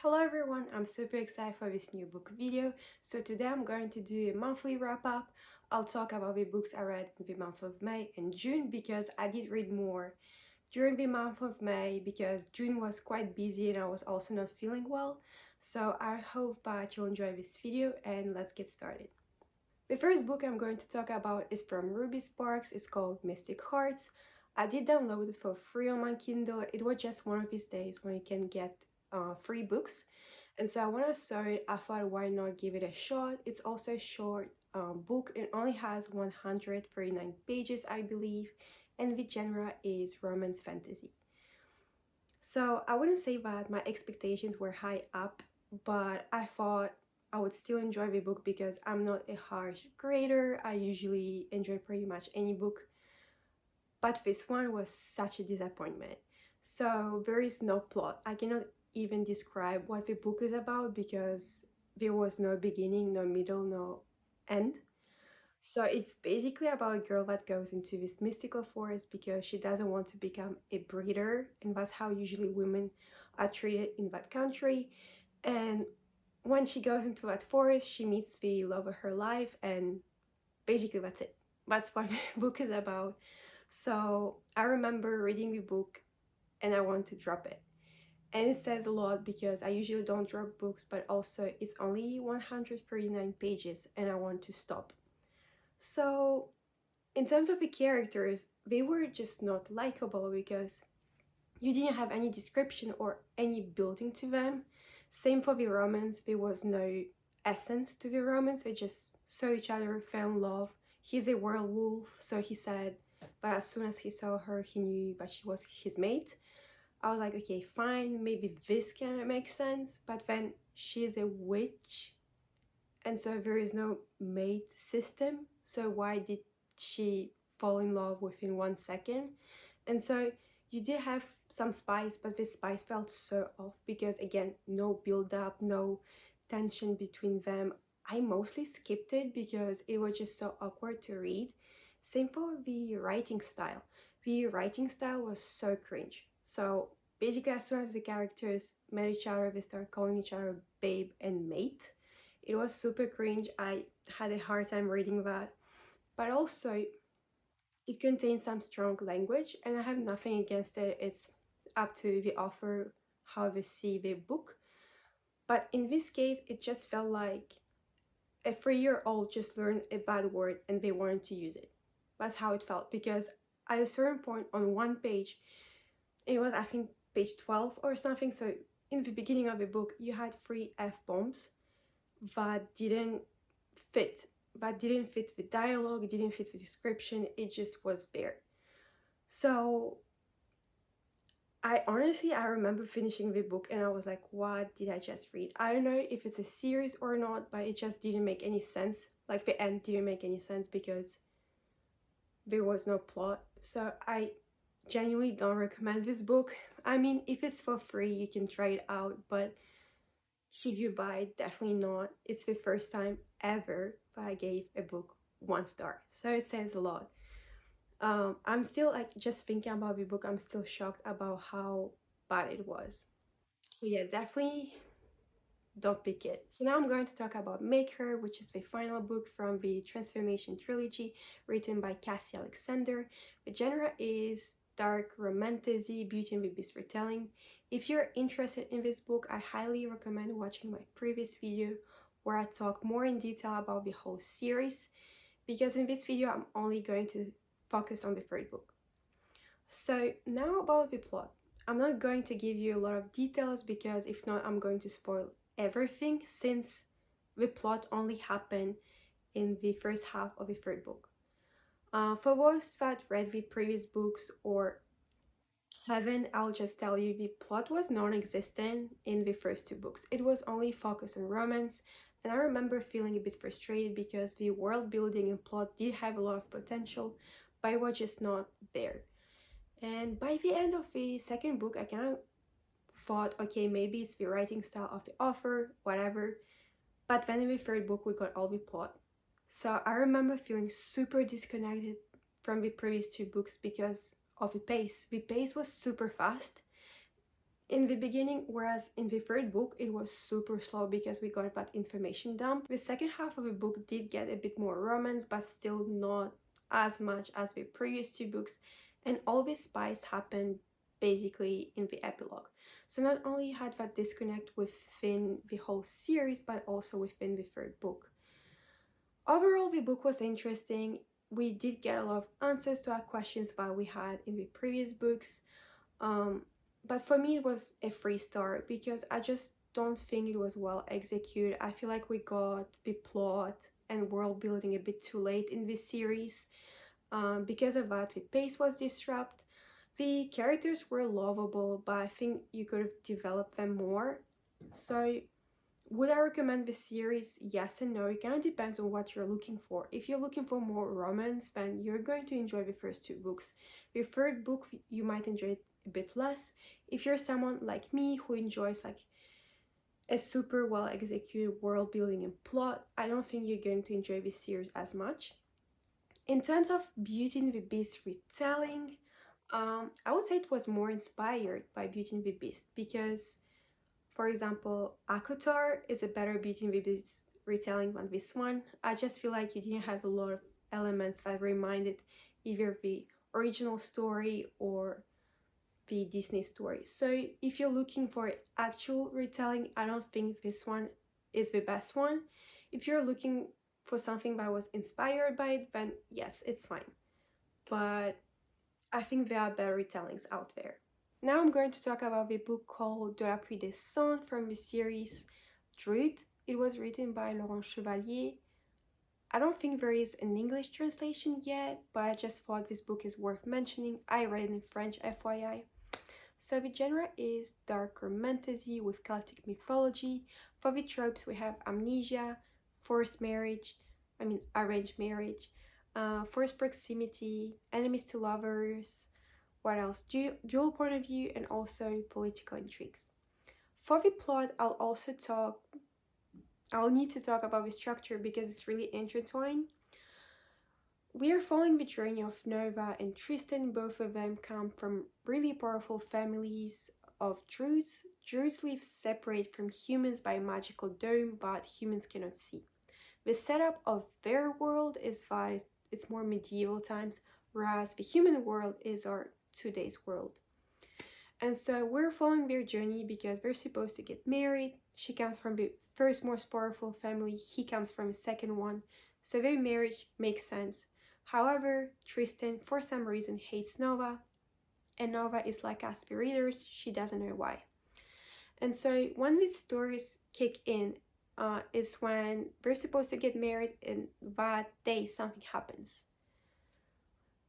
Hello everyone, I'm super excited for this new book video. So today I'm going to do a monthly wrap up. I'll talk about the books I read in the month of May and June because I did read more during the month of May because June was quite busy and I was also not feeling well. So I hope that you'll enjoy this video and let's get started. The first book I'm going to talk about is from Ruby Sparks. It's called Mystic Hearts. I did download it for free on my Kindle. It was just one of these days when you can get free books. And so when I saw it, I thought, why not give it a shot? It's also a short book. It only has 139 pages, I believe, and the genre is romance fantasy. So I wouldn't say that my expectations were high up, but I thought I would still enjoy the book because I'm not a harsh grader. I usually enjoy pretty much any book, but this one was such a disappointment. So there is no plot. I cannot even describe what the book is about because there was no beginning, no middle, no end. So it's basically about a girl that goes into this mystical forest because she doesn't want to become a breeder, and that's how usually women are treated in that country. And when she goes into that forest, she meets the love of her life, and basically that's it. That's what the book is about. So I remember reading the book and I want to drop it. And it says a lot because I usually don't drop books, but also it's only 139 pages and I want to stop. So in terms of the characters, they were just not likable because you didn't have any description or any building to them. Same for the romance, there was no essence to the romance. They just saw each other, fell in love. He's a werewolf, so he said, but as soon as he saw her, he knew that she was his mate. I was like, okay, fine, maybe this can make sense, but then she's a witch, and so there is no mate system. So why did she fall in love within 1 second? And so you did have some spice, but this spice felt so off because again, no build up, no tension between them. I mostly skipped it because it was just so awkward to read. Same for the writing style. The writing style was so cringe. So basically, as soon as the characters met each other, they started calling each other babe and mate. It was super cringe. I had a hard time reading that. But also, it contains some strong language, and I have nothing against it. It's up to the author how they see the book. But in this case, it just felt like a 3-year-old just learned a bad word and they wanted to use it. That's how it felt because at a certain point on one page, it was I think page 12 or something. So in the beginning of the book, you had 3 F-bombs that fit didn't fit the dialogue, didn't fit the description. It just was there. So I remember finishing the book and I was like, what did I just read? I don't know if it's a series or not, but it just didn't make any sense. Like the end didn't make any sense because there was no plot. So I genuinely don't recommend this book. I mean, if it's for free, you can try it out, but should you buy it? Definitely not. It's the first time ever that I gave a book 1 star. So it says a lot. I'm still like just thinking about the book, I'm still shocked about how bad it was. So yeah, definitely don't pick it. So now I'm going to talk about Make Her, which is the final book from the Transformation trilogy written by Cassie Alexander. The genre is dark romantasy, Beauty and the Beast retelling. If you're interested in this book, I highly recommend watching my previous video where I talk more in detail about the whole series, because in this video I'm only going to focus on the third book. So now about the plot. I'm not going to give you a lot of details because if not, I'm going to spoil everything since the plot only happened in the first half of the third book. For those that read the previous books or haven't, I'll just tell you the plot was non-existent in the first 2 books. It was only focused on romance, and I remember feeling a bit frustrated because the world building and plot did have a lot of potential, but it was just not there. And by the end of the second book, I kind of thought, okay, maybe it's the writing style of the author, whatever. But then in the third book, we got all the plot. So I remember feeling super disconnected from the previous 2 books because of the pace. The pace was super fast. in the beginning, whereas in the third book it was super slow because we got that information dump. The second half of the book did get a bit more romance, but still not as much as the previous two books, and all this spice happened basically in the epilogue. So not only had that disconnect within the whole series, but also within the third book. Overall, the book was interesting. We did get a lot of answers to our questions that we had in the previous books. Um, but for me, it was a 3 star because I just don't think it was well executed. I feel like we got the plot and world building a bit too late in this series. Because of that, the pace was disrupted. The characters were lovable, but I think you could have developed them more. So would I recommend this series? Yes and no. It kind of depends on what you're looking for. If you're looking for more romance, then you're going to enjoy the first two books. The third book, you might enjoy it a bit less. If you're someone like me who enjoys like a super well executed world building and plot, I don't think you're going to enjoy this series as much. In terms of Beauty and the Beast retelling, I would say it was more inspired by Beauty and the Beast because, for example, Akotar is a better Beauty and the Beast retelling than this one. I just feel like you didn't have a lot of elements that reminded either the original story or the Disney story. So if you're looking for actual retelling, I don't think this one is the best one. If you're looking for something that was inspired by it, then yes, it's fine. But I think there are better retellings out there. Now I'm going to talk about the book called De la pluie des cendres from the series Druid. It was written by Laurent Chevalier. I don't think there is an English translation yet, but I just thought this book is worth mentioning. I read it in French, FYI. So the genre is dark romantasy with Celtic mythology. For the tropes, we have amnesia, forced marriage, arranged marriage, forced proximity, enemies to lovers, what else? Dual point of view, and also political intrigues. For the plot, I'll need to talk about the structure because it's really intertwined. We are following the journey of Nova and Tristan. Both of them come from really powerful families of druids. Druids live separate from humans by a magical dome, but humans cannot see. The setup of their world is that it's more medieval times, whereas the human world is our today's world. And so we're following their journey because they're supposed to get married. She comes from the first most powerful family, he comes from the second one, so their marriage makes sense. However, Tristan, for some reason, hates Nova, and Nova is like us, the readers, she doesn't know why. And so when these stories kick in, is when they're supposed to get married, and that day something happens.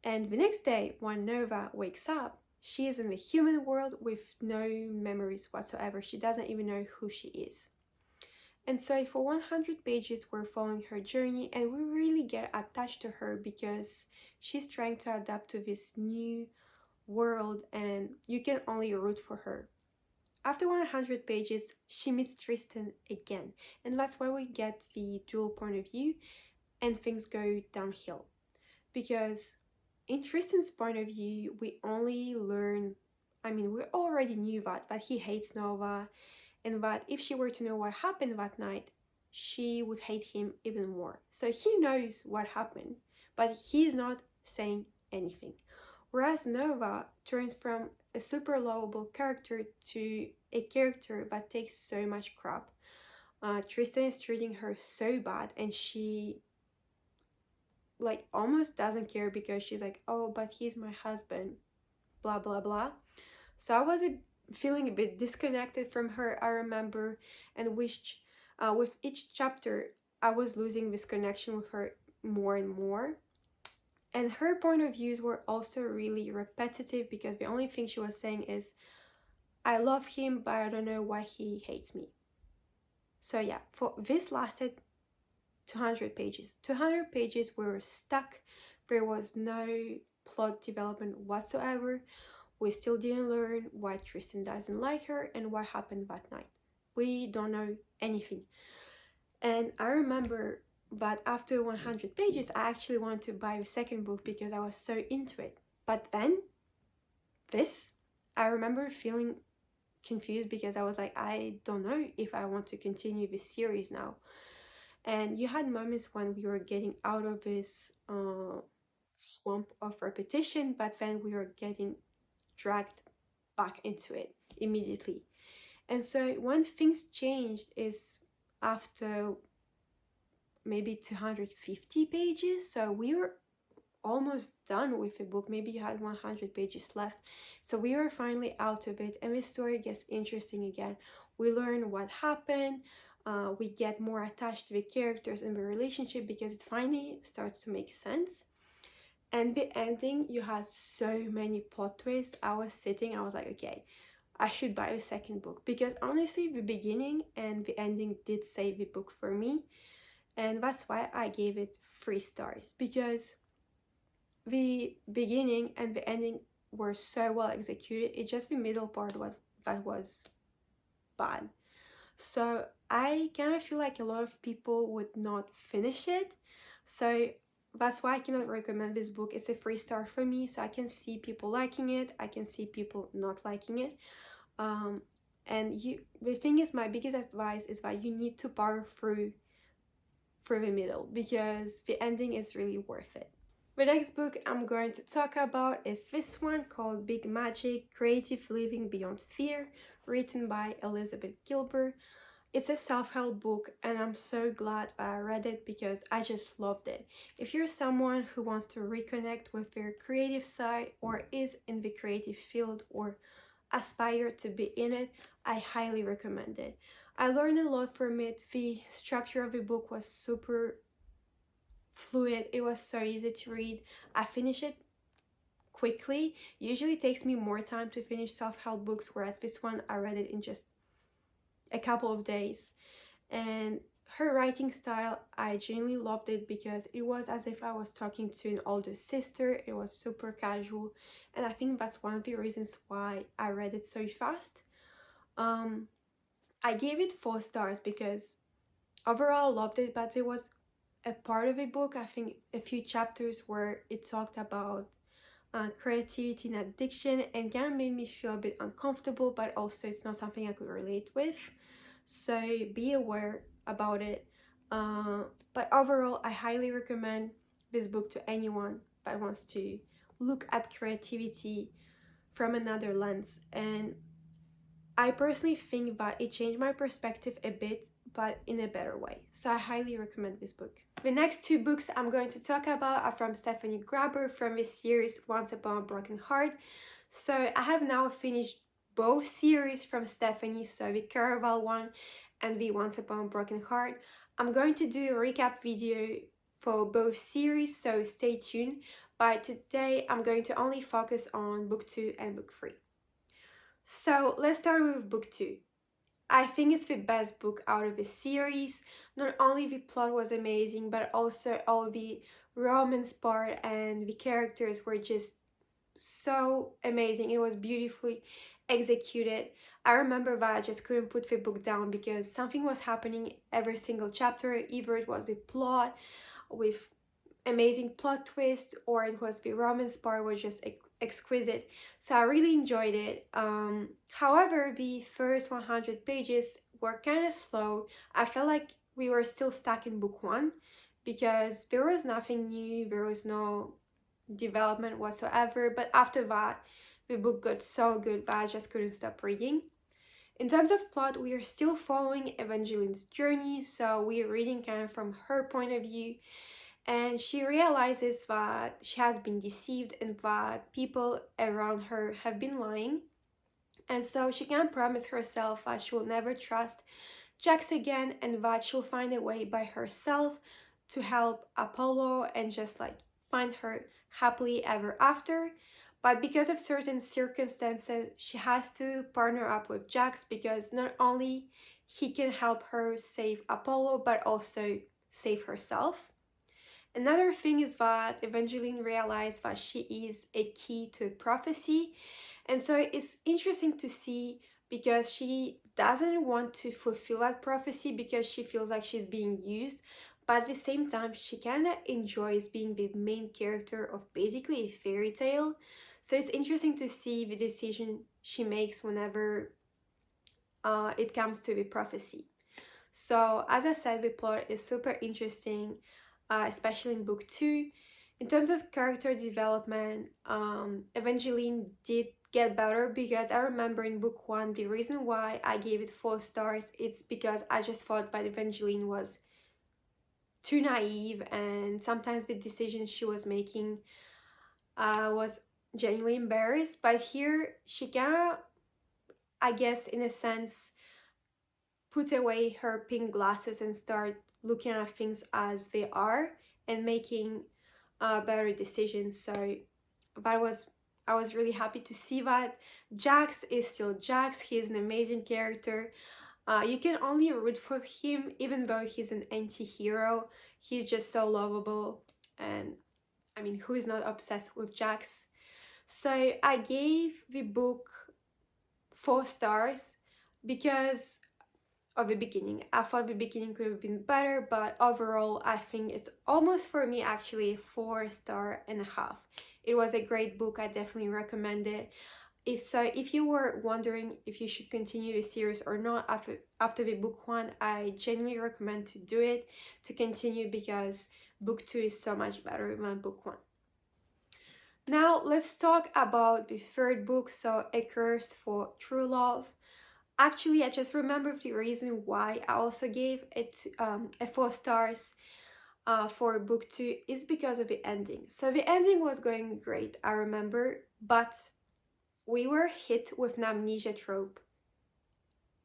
And the next day, when Nova wakes up, she is in the human world with no memories whatsoever. She doesn't even know who she is. And so for 100 pages, we're following her journey, and we really get attached to her because she's trying to adapt to this new world, and you can only root for her. After 100 pages, she meets Tristan again, and that's where we get the dual point of view, and things go downhill. Because in Tristan's point of view, we only learn, we already knew that he hates Nova, and that if she were to know what happened that night, she would hate him even more. So he knows what happened, but he's not saying anything. Whereas Nova turns from a super lovable character to a character that takes so much crap. Tristan is treating her so bad, and she like almost doesn't care because she's like, oh, but he's my husband, blah blah blah. So I was feeling a bit disconnected from her, I remember, and which with each chapter I was losing this connection with her more and more. And her point of views were also really repetitive because the only thing she was saying is, I love him, but I don't know why he hates me. So yeah, for this lasted 200 pages. 200 pages, we were stuck. There was no plot development whatsoever. We still didn't learn why Tristan doesn't like her and what happened that night. We don't know anything. And I remember, but after 100 pages, I actually wanted to buy the second book because I was so into it. But then, this, I remember feeling confused because I was like, I don't know if I want to continue this series now. And you had moments when we were getting out of this swamp of repetition, but then we were getting dragged back into it immediately. And so when things changed is after maybe 250 pages. So we were almost done with the book. Maybe you had 100 pages left. So we were finally out of it, and the story gets interesting again. We learn what happened. We get more attached to the characters and the relationship because it finally starts to make sense. And the ending, you had so many plot twists. I was like, okay, I should buy a second book because honestly, the beginning and the ending did save the book for me, and that's why I gave it 3 stars because the beginning and the ending were so well executed. It's just the middle part that was bad. So I kind of feel like a lot of people would not finish it. So that's why I cannot recommend this book. It's a 3 star for me. So I can see people liking it. I can see people not liking it. Um, and the thing is, my biggest advice is that you need to power through the middle because the ending is really worth it. The next book I'm going to talk about is this one called Big Magic: Creative Living Beyond Fear, written by Elizabeth Gilbert. It's a self-help book and I'm so glad that I read it because I just loved it. If you're someone who wants to reconnect with their creative side or is in the creative field or aspire to be in it, I highly recommend it. I learned a lot from it. The structure of the book was super fluid. It was so easy to read. I finished it quickly. Usually it takes me more time to finish self-help books, whereas this one I read it in just a couple of days. And her writing style, I genuinely loved it because it was as if I was talking to an older sister. It was super casual, and I think that's one of the reasons why I read it so fast. um I gave it 4 stars because overall I loved it, but there was a part of the book, I think a few chapters, where it talked about creativity and addiction and kind of made me feel a bit uncomfortable, but also it's not something I could relate with. So be aware about it. But overall, I highly recommend this book to anyone that wants to look at creativity from another lens. And I personally think that it changed my perspective a bit, but in a better way. So I highly recommend this book. The next 2 books I'm going to talk about are from Stephanie Graber from the series Once Upon a Broken Heart. So I have now finished both series from Stephanie, so the Caraval one and the Once Upon a Broken Heart. I'm going to do a recap video for both series, so stay tuned. But today I'm going to only focus on book 2 and book 3. So let's start with book 2. I think it's the best book out of the series. Not only the plot was amazing, but also all the romance part and the characters were just so amazing. It was beautifully executed. I remember that I just couldn't put the book down because something was happening every single chapter. Either it was the plot with amazing plot twist or it was the romance part was just exquisite. So I really enjoyed it. However, the first 100 pages were kind of slow. I felt like we were still stuck in book 1 because there was nothing new, there was no development whatsoever. But after that, the book got so good that I just couldn't stop reading. In terms of plot, we are still following Evangeline's journey, so we are reading kind of from her point of view, and she realizes that she has been deceived and that people around her have been lying. And so she can promise herself that she will never trust Jax again and that she'll find a way by herself to help Apollo and just like find her happily ever after. But because of certain circumstances, she has to partner up with Jax because not only he can help her save Apollo but also save herself. Another thing is that Evangeline realized that she is a key to a prophecy, and so it's interesting to see because she doesn't want to fulfill that prophecy because she feels like she's being used, but at the same time she kind of enjoys being the main character of basically a fairy tale. So it's interesting to see the decision she makes whenever it comes to the prophecy. So as I said, the plot is super interesting, especially in book 2. In terms of character development, Evangeline did get better, because I remember in book 1, the reason why I gave it 4 stars, it's because I just thought that Evangeline was too naive, and sometimes the decisions she was making was genuinely embarrassed. But here she kind of, I guess in a sense, put away her pink glasses and start looking at things as they are and making better decisions. So that was, I was really happy to see that. Jax is still Jax. He is an amazing character. You can only root for him, even though he's an anti-hero. He's just so lovable, and I mean, who is not obsessed with Jax? So I gave the book 4 stars because of the beginning. I thought the beginning could have been better, but overall I think it's almost, for me, actually 4.5 stars. It was a great book. I definitely recommend it. If you were wondering if you should continue the series or not after the book 1, I genuinely recommend to do it, to continue, because book 2 is so much better than book 1. Now let's talk about the third book, so A Curse for True Love. Actually, I just remembered the reason why I also gave it a 4 stars for book 2 is because of the ending. So the ending was going great, I remember, but we were hit with an amnesia trope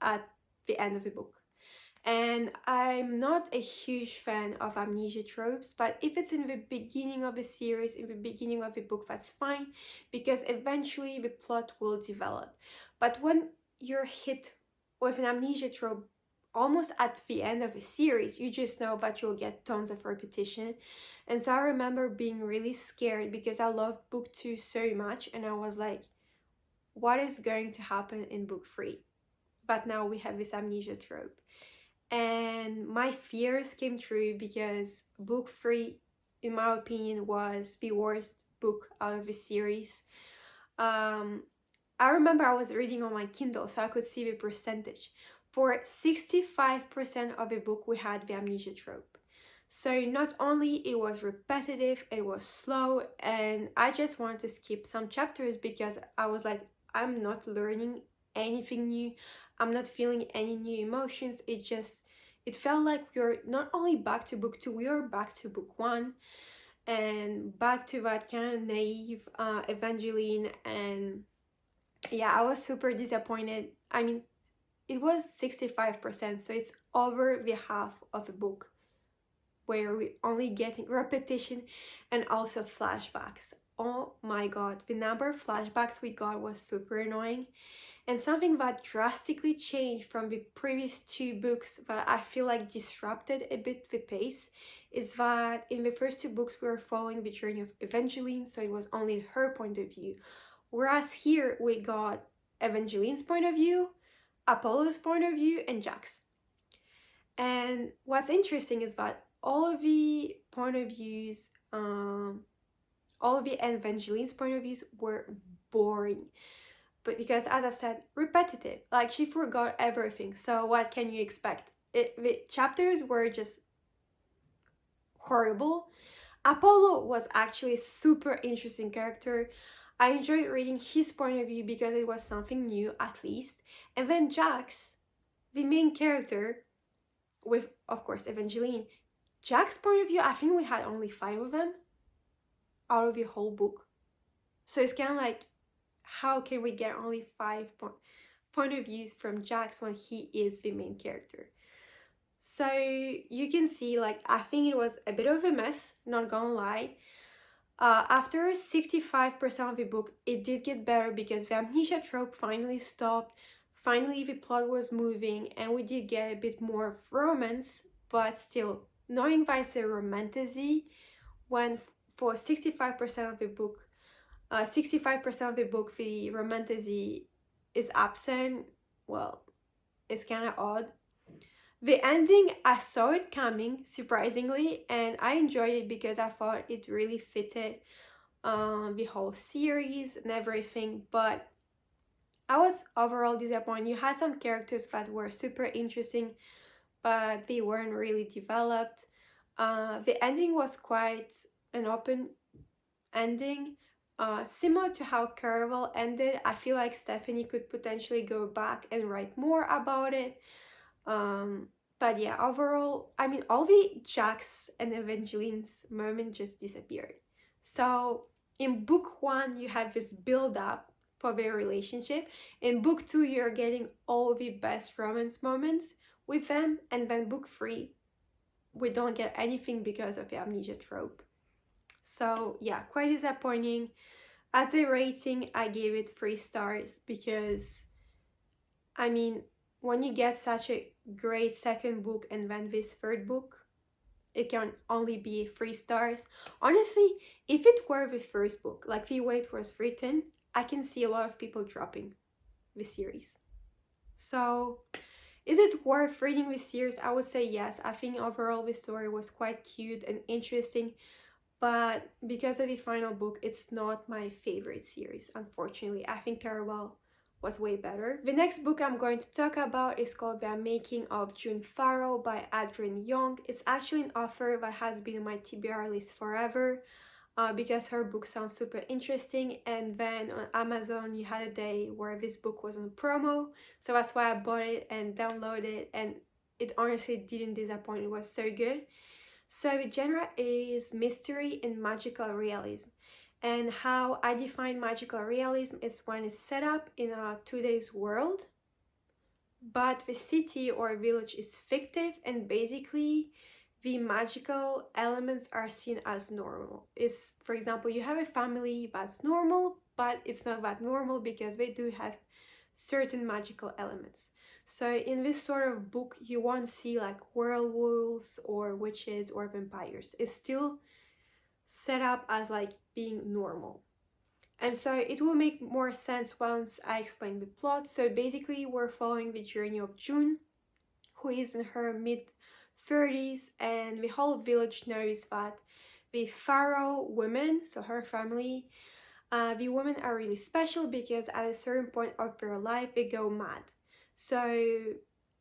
at the end of the book. And I'm not a huge fan of amnesia tropes, but if it's in the beginning of the series, in the beginning of the book, that's fine, because eventually the plot will develop. But when you're hit with an amnesia trope almost at the end of a series, you just know that you'll get tons of repetition. And so I remember being really scared, because I loved book 2 so much, and I was like, what is going to happen in book 3? But now we have this amnesia trope. And my fears came true, because book 3, in my opinion, was the worst book out of the series. I remember I was reading on my Kindle, so I could see the percentage. For 65% of the book, we had the amnesia trope. So not only it was repetitive, it was slow, and I just wanted to skip some chapters, because I was like, I'm not learning anything new. I'm not feeling any new emotions. It felt like we're not only back to book 2, we are back to book 1, and back to that kind of naive Evangeline. And yeah, I was super disappointed. I mean, it was 65%, so it's over the half of the book where we only getting repetition and also flashbacks. Oh my god, the number of flashbacks we got was super annoying. And something that drastically changed from the previous 2 books that I feel like disrupted a bit the pace is that in the first 2 books we were following the journey of Evangeline, so it was only her point of view. Whereas here we got Evangeline's point of view, Apollo's point of view, and Jack's. And what's interesting is that all of the point of views, all of the Evangeline's point of views were boring. But because, as I said, repetitive. Like, she forgot everything. So what can you expect? The chapters were just horrible. Apollo was actually a super interesting character. I enjoyed reading his point of view because it was something new, at least. And then Jax, the main character, with, of course, Evangeline. Jack's point of view, I think we had only 5 of them out of the whole book. So it's kind of like, how can we get only 5 point of views from Jax when he is the main character? So you can see, like, I think it was a bit of a mess, not gonna lie. After 65% of the book, it did get better, because the amnesia trope finally stopped. Finally, the plot was moving, and we did get a bit more of romance, but still, knowing that it's a romantasy, when for 65% of the book, 65% of the book, the romantasy is absent, well, it's kind of odd. The ending, I saw it coming, surprisingly, and I enjoyed it because I thought it really fitted the whole series and everything. But I was overall disappointed. You had some characters that were super interesting, but they weren't really developed. The ending was quite an open ending. Similar to how Caraval ended, I feel like Stephanie could potentially go back and write more about it. Um, but yeah, overall, I mean, all the Jax and Evangeline's moment just disappeared. So in book one, you have this build up for their relationship. In book two, you're getting all the best romance moments with them, and then book three, we don't get anything because of the amnesia trope. So yeah, quite disappointing. As a rating, I gave it 3 stars because I mean, when you get such a great second book and then this third book, it can only be 3 stars. Honestly, if it were the first book, like the way it was written, I can see a lot of people dropping the series. So, is it worth reading this series? I would say yes. I think overall the story was quite cute and interesting, but because of the final book, it's not my favorite series, unfortunately. I think Caraval was way better. The next book I'm going to talk about is called The Making of June Faroh by Adrienne Young. It's actually an author that has been on my TBR list forever because her book sounds super interesting. And then on Amazon, you had a day where this book was on promo. So that's why I bought it and downloaded it. And it honestly didn't disappoint. It was so good. So the genre is mystery and magical realism. And how I define magical realism is when it's set up in a today's world, but the city or village is fictive and basically the magical elements are seen as normal. Is for example, you have a family that's normal, but it's not that normal because they do have certain magical elements. So in this sort of book, you won't see like werewolves or witches or vampires. It's still set up as like being normal. And so it will make more sense once I explain the plot. So basically, we're following the journey of June, who is in her mid 30s, and the whole village knows that the Faroh women, so her family, the women are really special because at a certain point of their life, they go mad. So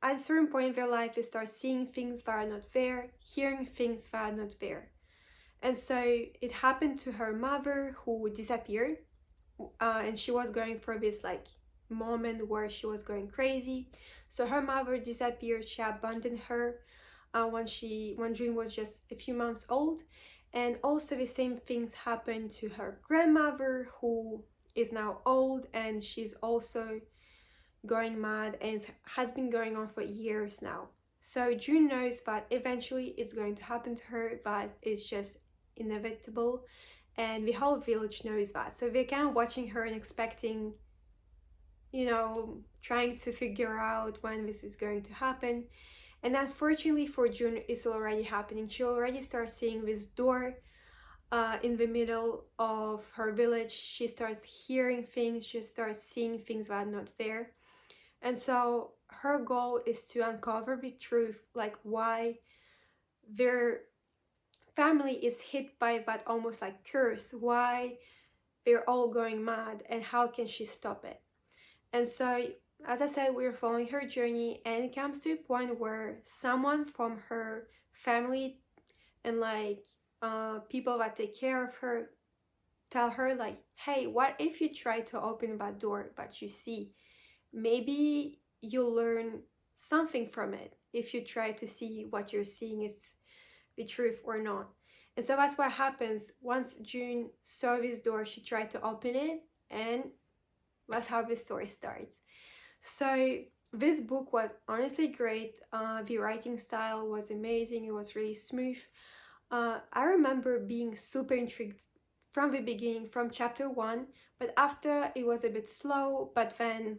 at a certain point in their life, they start seeing things that are not there, hearing things that are not there. And so it happened to her mother who disappeared, and she was going through this like moment where she was going crazy. So her mother disappeared. She abandoned her when June was just a few months old. And also the same things happened to her grandmother, who is now old, and she's also going mad and has been going on for years now. So June knows that eventually it's going to happen to her, but it's just inevitable, and the whole village knows that. So they're kind of watching her and expecting, trying to figure out when this is going to happen. And unfortunately for June, it's already happening. She already starts seeing this door in the middle of her village. She starts hearing things, she starts seeing things that are not there. And so her goal is to uncover the truth, like why their family is hit by that almost like curse, why they're all going mad, and how can she stop it. And so, as I said, we're following her journey, and it comes to a point where someone from her family and like people that take care of her tell her like, hey, what if you try to open that door but you see, maybe you'll learn something from it if you try to see what you're seeing is the truth or not. And so that's what happens. Once June saw this door, she tried to open it, and that's how the story starts. So this book was honestly great. The writing style was amazing. It was really smooth. I remember being super intrigued from the beginning, from chapter one, but after it was a bit slow. But then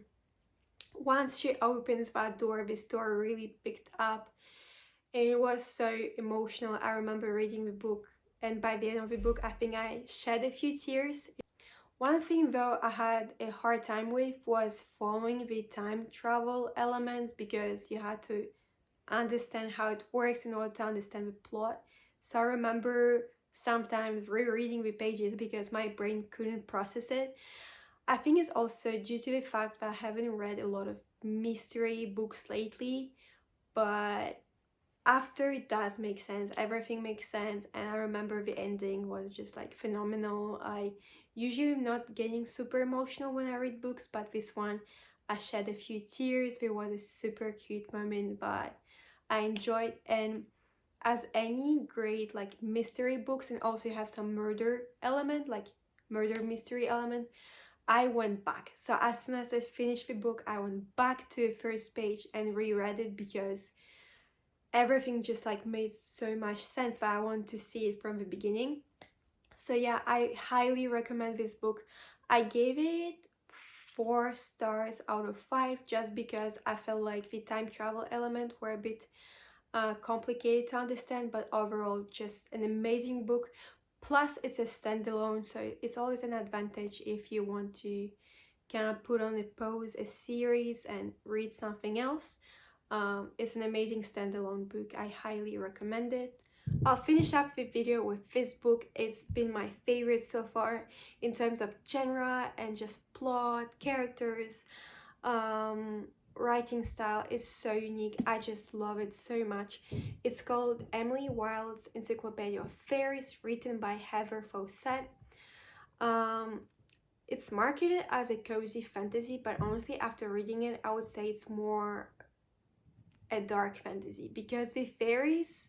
once she opens that door, the story really picked up, and it was so emotional. I remember reading the book, and by the end of the book, I think I shed a few tears. One thing though I had a hard time with was following the time travel elements because you had to understand how it works in order to understand the plot. So I remember sometimes rereading the pages because my brain couldn't process it. I think it's also due to the fact that I haven't read a lot of mystery books lately, but after it does make sense, everything makes sense, and I remember the ending was just like phenomenal. I usually am not getting super emotional when I read books, but this one I shed a few tears. There was a super cute moment, but I enjoyed. And as any great like mystery books, and also you have some murder element, like murder mystery element, I went back. So as soon as I finished the book, I went back to the first page and reread it because everything just like made so much sense that I want to see it from the beginning. So yeah, I highly recommend this book. I gave it 4 stars out of 5 just because I felt like the time travel element were a bit complicated to understand, but overall just an amazing book. Plus it's a standalone, so it's always an advantage if you want to kind of put on a pause a series and read something else. It's an amazing standalone book. I highly recommend it. I'll finish up the video with this book. It's been my favorite so far in terms of genre and just plot, characters, writing style is so unique. I just love it so much. It's called Emily Wilde's Encyclopedia of Fairies, written by Heather Fawcett. Um, it's marketed as a cozy fantasy, but honestly, after reading it, I would say it's more a dark fantasy because the fairies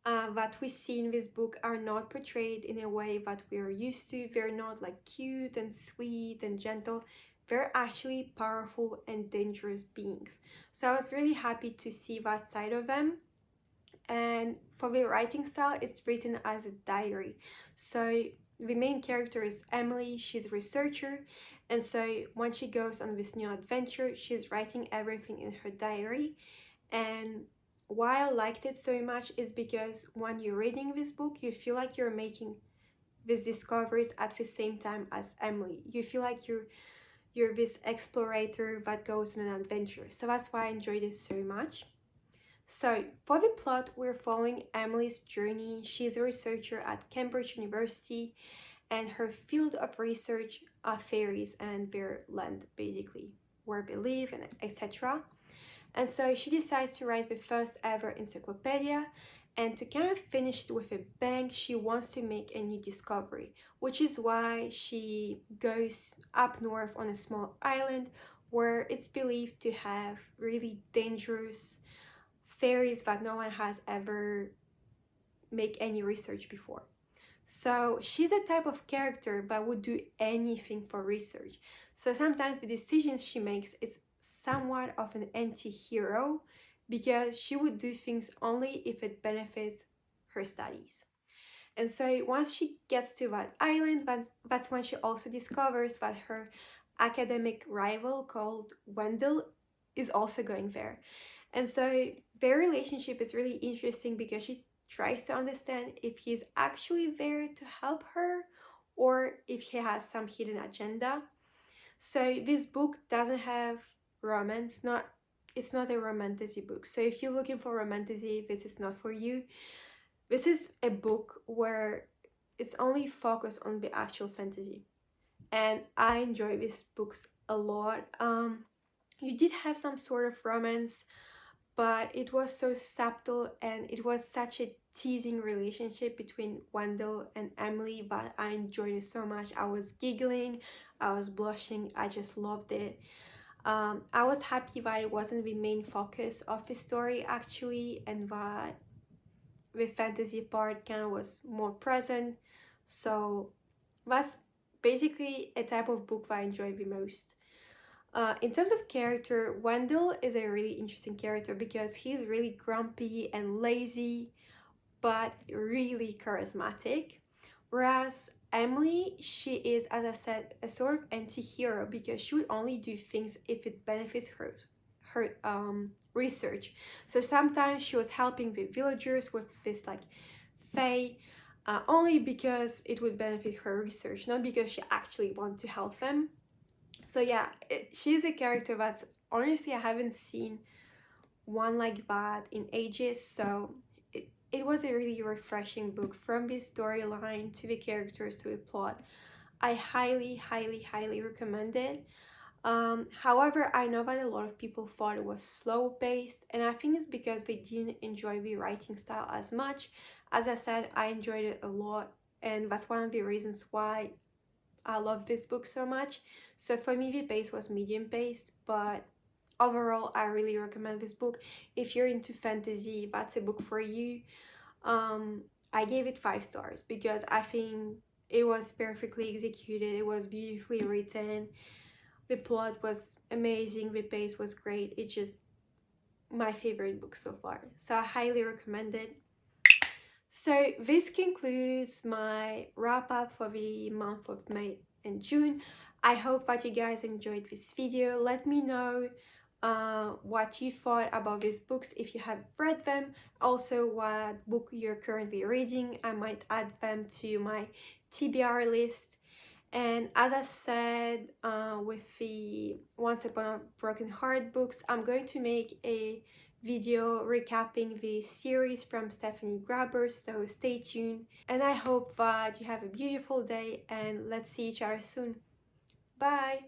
that we see in this book are not portrayed in a way that we are used to. They're not like cute and sweet and gentle. They're actually powerful and dangerous beings. So I was really happy to see that side of them. And for the writing style, it's written as a diary. So the main character is Emily. She's a researcher, and so when she goes on this new adventure, she's writing everything in her diary. And why I liked it so much is because when you're reading this book, you feel like you're making these discoveries at the same time as Emily. You feel like you're this explorator that goes on an adventure. So that's why I enjoyed it so much. So for the plot, we're following Emily's journey. She's a researcher at Cambridge University, and her field of research are fairies and their land, basically, where they live and etc. And so she decides to write the first ever encyclopedia, and to kind of finish it with a bang, she wants to make a new discovery, which is why she goes up north on a small island where it's believed to have really dangerous fairies that no one has ever make any research before. So she's a type of character that would do anything for research. So sometimes the decisions she makes is somewhat of an anti-hero because she would do things only if it benefits her studies. And so once she gets to that island, that's when she also discovers that her academic rival called Wendell is also going there. And so their relationship is really interesting because she tries to understand if he's actually there to help her or if he has some hidden agenda. So this book doesn't have romance, not it's not a romantasy book. So if you're looking for romantasy, this is not for you. This is a book where it's only focused on the actual fantasy. And I enjoy these books a lot. You did have some sort of romance, but it was so subtle and it was such a teasing relationship between Wendell and Emily that I enjoyed it so much. I was giggling, I was blushing, I just loved it. I was happy that it wasn't the main focus of the story actually, and that the fantasy part kind of was more present. So that's basically a type of book that I enjoy the most. In terms of character, Wendell is a really interesting character because he's really grumpy and lazy, but really charismatic. Whereas Emily, she is, as I said, a sort of anti-hero because she would only do things if it benefits her research. So sometimes she was helping the villagers with this like fae, only because it would benefit her research, not because she actually wanted to help them. So yeah, she's a character that's honestly I haven't seen one like that in ages. So it was a really refreshing book from the storyline to the characters to the plot. I highly recommend it. However, I know that a lot of people thought it was slow paced, and I think it's because they didn't enjoy the writing style as much. As I said, I enjoyed it a lot, and that's one of the reasons why I love this book so much. So for me, the pace was medium paced, but overall, I really recommend this book. If you're into fantasy, that's a book for you. Um, I gave it 5 stars because I think it was perfectly executed, it was beautifully written, the plot was amazing, the pace was great. It's just my favorite book so far. So I highly recommend it. So this concludes my wrap up for the month of May and June. I hope that you guys enjoyed this video. Let me know what you thought about these books if you have read them. Also what book you're currently reading. I might add them to my TBR list. And as I said with the Once Upon a Broken Heart books, I'm going to make a video recapping the series from Stephanie Graber, so stay tuned. And I hope that you have a beautiful day and let's see each other soon. Bye!